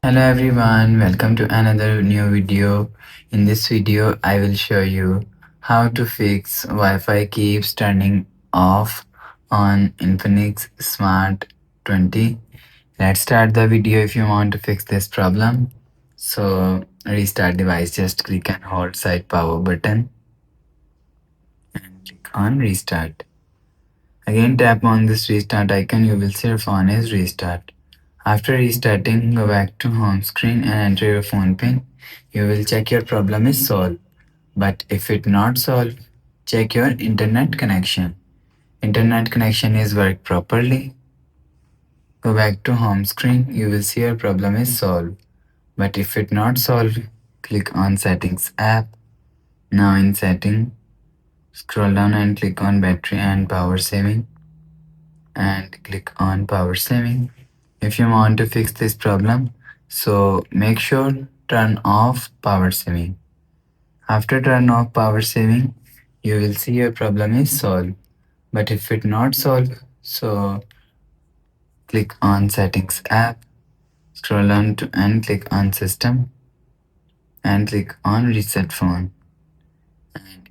Hello everyone, welcome to another new video. In this video, I will show you how to fix Wi-Fi keeps turning off on Infinix Smart 20. Let's start the video if you want to fix this problem. So restart device, just click and hold side power button and click on restart. Again tap on this restart icon, you will see your phone is restart. After restarting, go back to home screen and enter your phone pin. You will check your problem is solved. But if it not solved, check your internet connection. Internet connection is work properly. Go back to home screen. You will see your problem is solved. But if it not solved, click on settings app. Now in setting, scroll down and click on battery and power saving and click on power saving. If you want to fix this problem, so make sure turn off power saving. After turn off power saving, you will see your problem is solved. But if it not solved, so click on settings app, scroll down to and click on system and click on reset phone and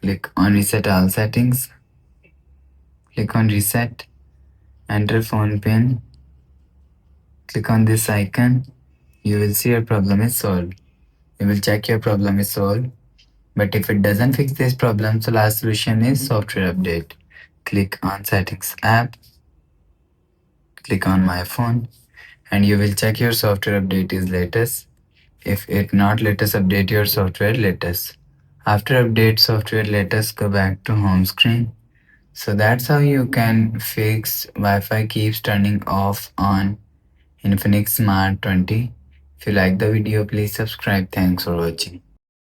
click on reset all settings. Click on reset, enter phone pin, click on this icon. You will see your problem is solved. You will check your problem is solved. But if it doesn't fix this problem, so last solution is software update. Click on settings app, click on my phone, and you will check your software update is latest. If it not latest, update your software latest. After update software latest, go back to home screen. So that's how you can fix Wi-Fi keeps turning off on Infinix Smart 20. If you like the video, please subscribe. Thanks for watching.